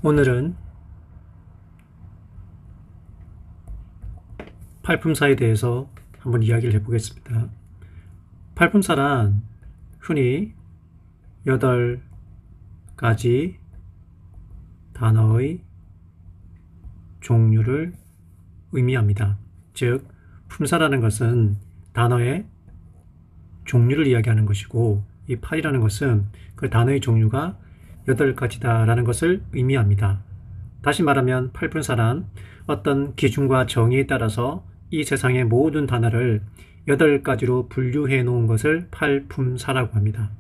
오늘은 팔품사에 대해서 한번 이야기를 해보겠습니다. 팔품사란 흔히 8가지 단어의 종류를 의미합니다. 즉, 품사라는 것은 단어의 종류를 이야기하는 것이고, 이 팔이라는 것은 그 단어의 종류가 8가지다 라는 것을 의미합니다. 다시 말하면 팔품사란 어떤 기준과 정의에 따라서 이 세상의 모든 단어를 8가지로 분류해 놓은 것을 팔품사라고 합니다.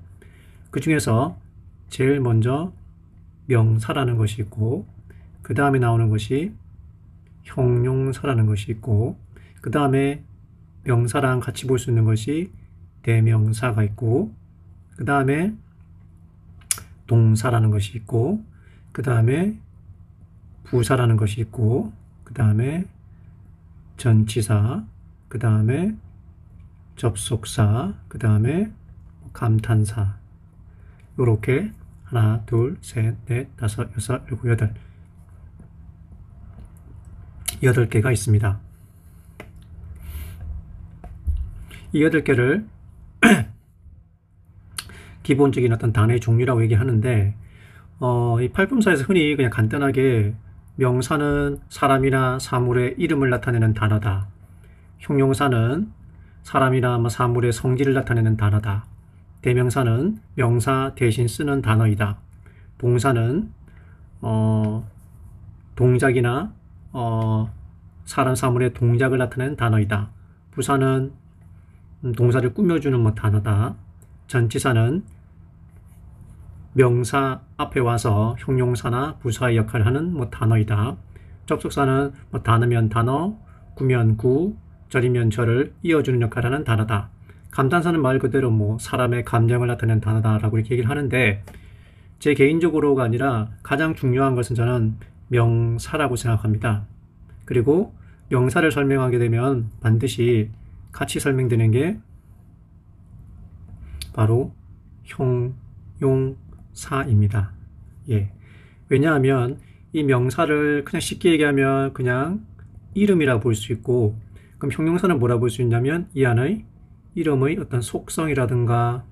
그 중에서 제일 먼저 명사라는 것이 있고, 그 다음에 나오는 것이 형용사라는 것이 있고, 그 다음에 명사랑 같이 볼 수 있는 것이 대명사가 있고, 그 다음에 동사라는 것이 있고, 그 다음에 부사라는 것이 있고, 그 다음에 전치사, 그 다음에 접속사, 그 다음에 감탄사. 이렇게 하나, 둘, 셋, 넷, 다섯, 여섯, 일곱, 여덟. 8개가 있습니다. 이 8개를 기본적인 어떤 단어의 종류라고 얘기하는데, 이 팔품사에서 흔히 그냥 간단하게 명사는 사람이나 사물의 이름을 나타내는 단어다. 형용사는 사람이나 사물의 성질을 나타내는 단어다. 대명사는 명사 대신 쓰는 단어이다. 동사는 동작이나 사람 사물의 동작을 나타내는 단어이다. 부사는 동사를 꾸며주는 단어다. 전치사는 명사 앞에 와서 형용사나 부사의 역할을 하는 단어이다. 접속사는 단어면 단어, 구면 구, 절이면 절을 이어주는 역할을 하는 단어다. 감탄사는 말 그대로 사람의 감정을 나타내는 단어다라고 이렇게 얘기를 하는데, 제 개인적으로가 아니라 가장 중요한 것은 저는 명사라고 생각합니다. 그리고 명사를 설명하게 되면 반드시 같이 설명되는 게 바로 형용사입니다. 왜냐하면 이 명사를 그냥 쉽게 얘기하면 그냥 이름이라고 볼 수 있고, 그럼 형용사는 뭐라고 볼 수 있냐면 이 안의 이름의 어떤 속성이라든가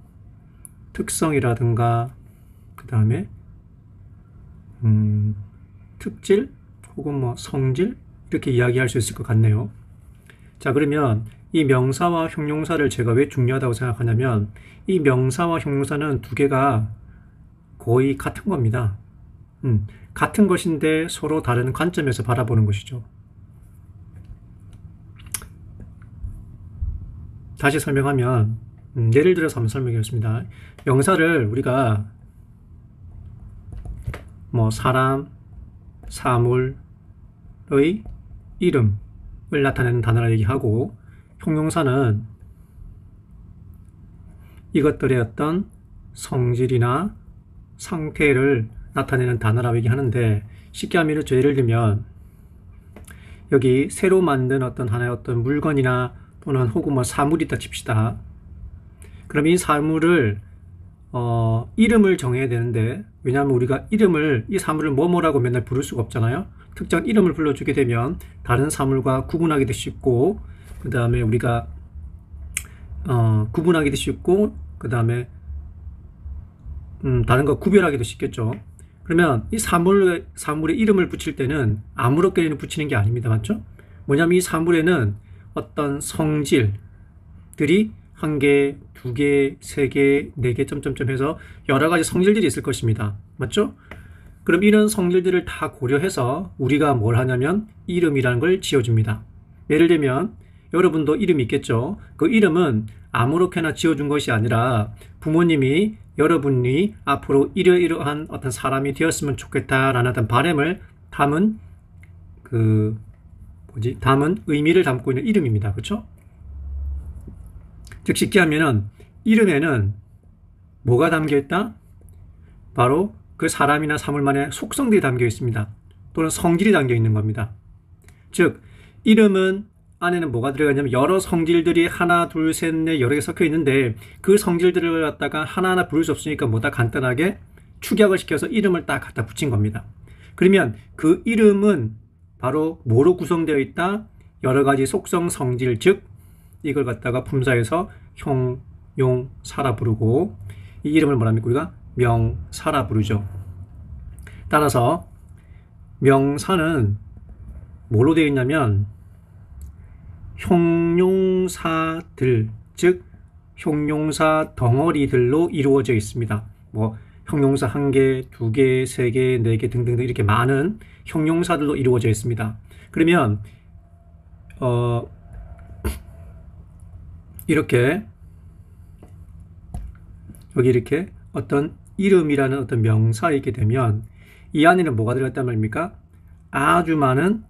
특성이라든가 그 다음에 특질 혹은 성질 이렇게 이야기할 수 있을 것 같네요. 자, 그러면 이 명사와 형용사를 제가 왜 중요하다고 생각하냐면, 이 명사와 형용사는 두 개가 거의 같은 겁니다. 같은 것인데 서로 다른 관점에서 바라보는 것이죠. 다시 설명하면, 예를 들어서 한번 설명하겠습니다. 명사를 우리가 사람, 사물의 이름을 나타내는 단어라 얘기하고, 형용사는 이것들의 어떤 성질이나 상태를 나타내는 단어라고 얘기하는데, 쉽게 하면 이렇죠. 예를 들면 여기 새로 만든 어떤 하나의 어떤 물건이나 또는 혹은 사물이 있다 칩시다. 그럼 이 사물을 이름을 정해야 되는데, 왜냐하면 우리가 이 사물을 뭐뭐라고 맨날 부를 수가 없잖아요. 특정 이름을 불러주게 되면 다른 사물과 구분하기도 쉽고, 그 다음에 우리가 구분하기도 쉽고, 그 다음에 다른 거 구별하기도 쉽겠죠. 그러면 이 사물의 이름을 붙일 때는 아무렇게나 붙이는 게 아닙니다. 맞죠? 뭐냐면 이 사물에는 어떤 성질들이 1개, 2개, 3개, 4개 점점점 해서 여러 가지 성질들이 있을 것입니다. 맞죠? 그럼 이런 성질들을 다 고려해서 우리가 뭘 하냐면 이름이라는 걸 지어줍니다. 예를 들면 여러분도 이름이 있겠죠? 그 이름은 아무렇게나 지어준 것이 아니라 부모님이 여러분이 앞으로 이러이러한 어떤 사람이 되었으면 좋겠다라는 어떤 바람을 담은 의미를 담고 있는 이름입니다. 그렇죠? 즉 쉽게 하면은 이름에는 뭐가 담겨 있다? 바로 그 사람이나 사물만의 속성들이 담겨 있습니다. 또는 성질이 담겨 있는 겁니다. 즉 이름은 안에는 뭐가 들어가냐면 여러 성질들이 하나, 둘, 셋, 넷 여러 개 섞여 있는데, 그 성질들을 갖다가 하나하나 부를 수 없으니까 간단하게 축약을 시켜서 이름을 딱 갖다 붙인 겁니다. 그러면 그 이름은 바로 뭐로 구성되어 있다? 여러 가지 속성, 성질, 즉 이걸 갖다가 품사에서 형용사라 부르고 이 이름을 뭐랍니까? 우리가 명사라 부르죠. 따라서 명사는 뭐로 되어 있냐면 형용사들, 즉 형용사 덩어리들로 이루어져 있습니다. 뭐 형용사 1개, 2개, 3개, 4개 등등등 이렇게 많은 형용사들로 이루어져 있습니다. 그러면 이렇게 여기 이렇게 어떤 이름이라는 어떤 명사가 있게 되면 이 안에는 뭐가 들어갔단 말입니까? 아주 많은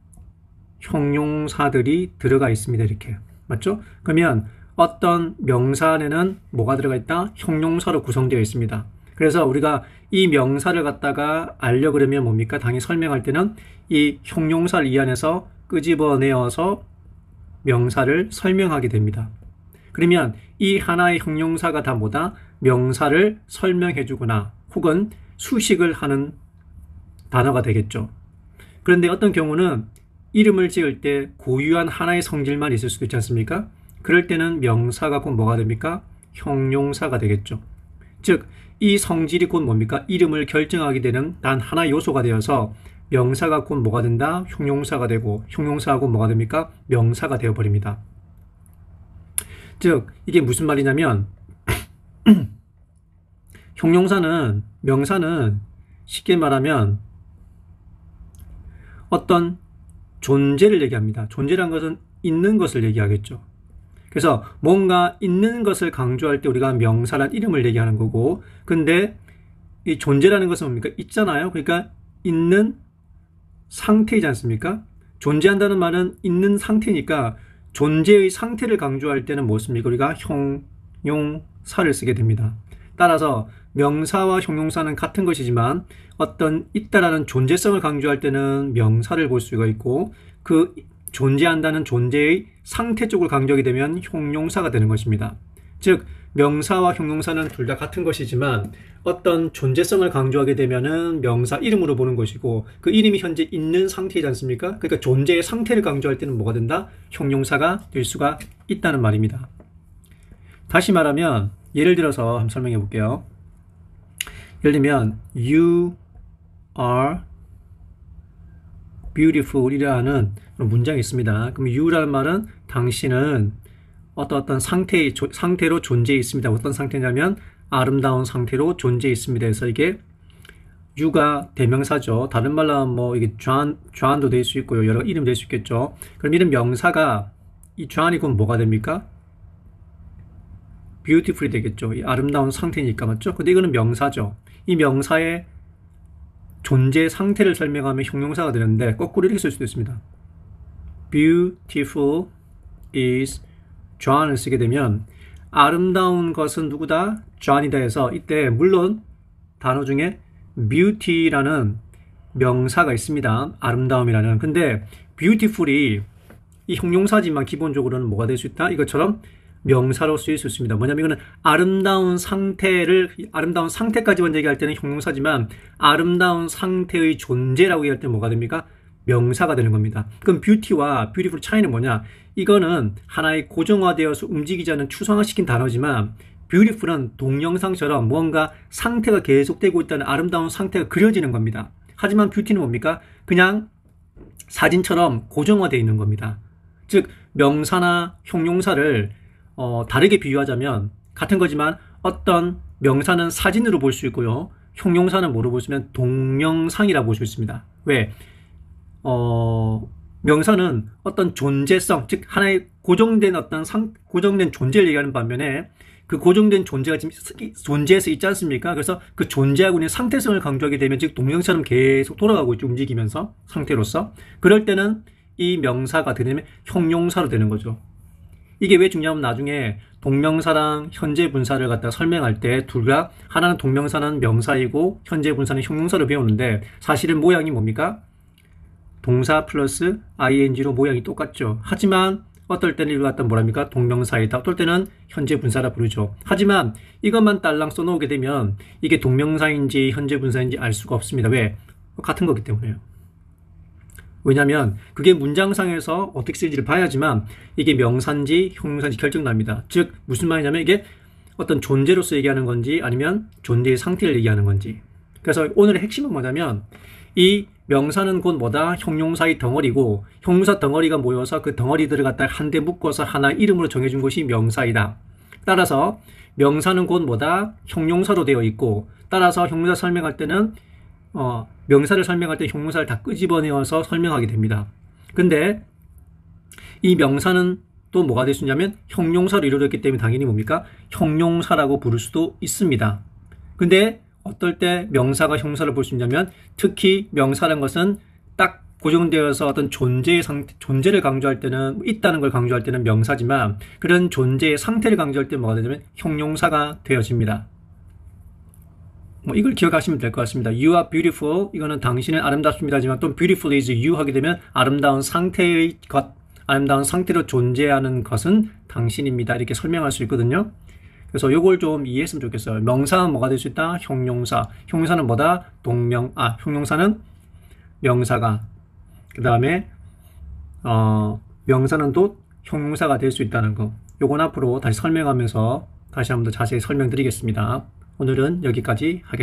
형용사들이 들어가 있습니다. 이렇게 맞죠? 그러면 어떤 명사 안에는 뭐가 들어가 있다? 형용사로 구성되어 있습니다. 그래서 우리가 이 명사를 갖다가 알려 그러면 뭡니까? 당연히 설명할 때는 이 형용사를 이 안에서 끄집어내어서 명사를 설명하게 됩니다. 그러면 이 하나의 형용사가 다 뭐다? 명사를 설명해 주거나 혹은 수식을 하는 단어가 되겠죠. 그런데 어떤 경우는 이름을 지을 때 고유한 하나의 성질만 있을 수도 있지 않습니까? 그럴 때는 명사가 곧 뭐가 됩니까? 형용사가 되겠죠. 즉, 이 성질이 곧 뭡니까? 이름을 결정하게 되는 단 하나의 요소가 되어서 명사가 곧 뭐가 된다? 형용사가 되고 형용사가 곧 뭐가 됩니까? 명사가 되어버립니다. 즉, 이게 무슨 말이냐면 형용사는, 명사는 쉽게 말하면 어떤 존재를 얘기합니다. 존재란 것은 있는 것을 얘기하겠죠. 그래서 뭔가 있는 것을 강조할 때 우리가 명사란 이름을 얘기하는 거고, 근데 이 존재라는 것은 뭡니까? 있잖아요. 그러니까 있는 상태이지 않습니까? 존재한다는 말은 있는 상태니까 존재의 상태를 강조할 때는 무엇입니까? 우리가 형용사를 쓰게 됩니다. 따라서 명사와 형용사는 같은 것이지만 어떤 있다라는 존재성을 강조할 때는 명사를 볼 수가 있고, 그 존재한다는 존재의 상태 쪽을 강조하게 되면 형용사가 되는 것입니다. 즉, 명사와 형용사는 둘 다 같은 것이지만 어떤 존재성을 강조하게 되면은 명사 이름으로 보는 것이고, 그 이름이 현재 있는 상태이지 않습니까? 그러니까 존재의 상태를 강조할 때는 뭐가 된다? 형용사가 될 수가 있다는 말입니다. 다시 말하면 예를 들어서 한번 설명해 볼게요. 예를 들면 You are beautiful 이라는 문장이 있습니다. 그럼 you라는 말은 당신은 어떤 상태로 존재해 있습니다. 어떤 상태냐면 아름다운 상태로 존재해 있습니다. 그래서 이게 you가 대명사죠. 다른 말로 하면 뭐 이게 John도 될 수 있고요. 여러 이름 될 수 있겠죠. 그럼 이런 명사가 이 John이 그럼 뭐가 됩니까? beautiful이 되겠죠. 이 아름다운 상태니까 맞죠? 근데 이거는 명사죠. 이 명사의 존재 상태를 설명하면 형용사가 되는데 거꾸로 이렇게 쓸 수도 있습니다. Beautiful is John을 쓰게 되면 아름다운 것은 누구다? John이다 해서 이때 물론 단어 중에 beauty라는 명사가 있습니다. 아름다움이라는. 근데 beautiful이 이 형용사지만 기본적으로는 뭐가 될 수 있다? 이것처럼 명사로 쓰일 수 있습니다. 뭐냐면 이거는 아름다운 상태까지만 얘기할 때는 형용사지만 아름다운 상태의 존재라고 얘기할 때는 뭐가 됩니까? 명사가 되는 겁니다. 그럼 beauty와 beautiful 차이는 뭐냐? 이거는 하나의 고정화되어서 움직이지 않는 추상화시킨 단어지만 beautiful은 동영상처럼 뭔가 상태가 계속되고 있다는 아름다운 상태가 그려지는 겁니다. 하지만 beauty는 뭡니까? 그냥 사진처럼 고정화되어 있는 겁니다. 즉 명사나 형용사를 다르게 비유하자면 같은 거지만 어떤 명사는 사진으로 볼 수 있고요. 형용사는 뭐로 볼 수 있으면 동영상이라고 볼 수 있습니다. 왜? 명사는 어떤 존재성, 즉 하나의 고정된 고정된 존재를 얘기하는 반면에 그 고정된 존재가 지금 존재해서 있지 않습니까? 그래서 그 존재하고 있는 상태성을 강조하게 되면 즉 동영상처럼 계속 돌아가고 있죠. 움직이면서 상태로서. 그럴 때는 이 명사가 되면 형용사로 되는 거죠. 이게 왜 중요하면 나중에 동명사랑 현재 분사를 갖다 설명할 때 둘 다 하나는 동명사는 명사이고 현재 분사는 형용사로 배우는데 사실은 모양이 뭡니까? 동사 플러스 ing로 모양이 똑같죠. 하지만 어떨 때는 이걸 갖다 뭐랍니까? 동명사이다. 어떨 때는 현재 분사라 부르죠. 하지만 이것만 딸랑 써놓게 되면 이게 동명사인지 현재 분사인지 알 수가 없습니다. 왜? 같은 거기 때문에요. 왜냐하면 그게 문장상에서 어떻게 쓰일지를 봐야지만 이게 명사인지 형용사인지 결정납니다. 즉 무슨 말이냐면 이게 어떤 존재로서 얘기하는 건지 아니면 존재의 상태를 얘기하는 건지. 그래서 오늘의 핵심은 뭐냐면 이 명사는 곧 뭐다? 형용사의 덩어리고 형용사 덩어리가 모여서 그 덩어리들을 갖다 한데 묶어서 하나 이름으로 정해준 것이 명사이다. 따라서 명사는 곧 뭐다? 형용사로 되어 있고 따라서 형용사 설명할 때는 명사를 설명할 때 형용사를 다 끄집어내어서 설명하게 됩니다. 근데 이 명사는 또 뭐가 될 수 있냐면 형용사로 이루어졌기 때문에 당연히 뭡니까? 형용사라고 부를 수도 있습니다. 근데 어떨 때 명사가 형용사를 볼 수 있냐면 특히 명사라는 것은 딱 고정되어서 어떤 존재의 상태, 존재를 강조할 때는 있다는 걸 강조할 때는 명사지만 그런 존재의 상태를 강조할 때는 뭐가 되냐면 형용사가 되어집니다. 이걸 기억하시면 될 것 같습니다. You are beautiful. 이거는 당신은 아름답습니다지만 또 beautiful is you 하게 되면 아름다운 상태의 것, 아름다운 상태로 존재하는 것은 당신입니다. 이렇게 설명할 수 있거든요. 그래서 이걸 좀 이해했으면 좋겠어요. 명사는 뭐가 될 수 있다? 형용사. 형용사는 뭐다? 형용사는 명사가. 그 다음에 명사는 또 형용사가 될 수 있다는 거. 요건 앞으로 다시 설명하면서 다시 한번 더 자세히 설명드리겠습니다. 오늘은 여기까지 하겠습니다.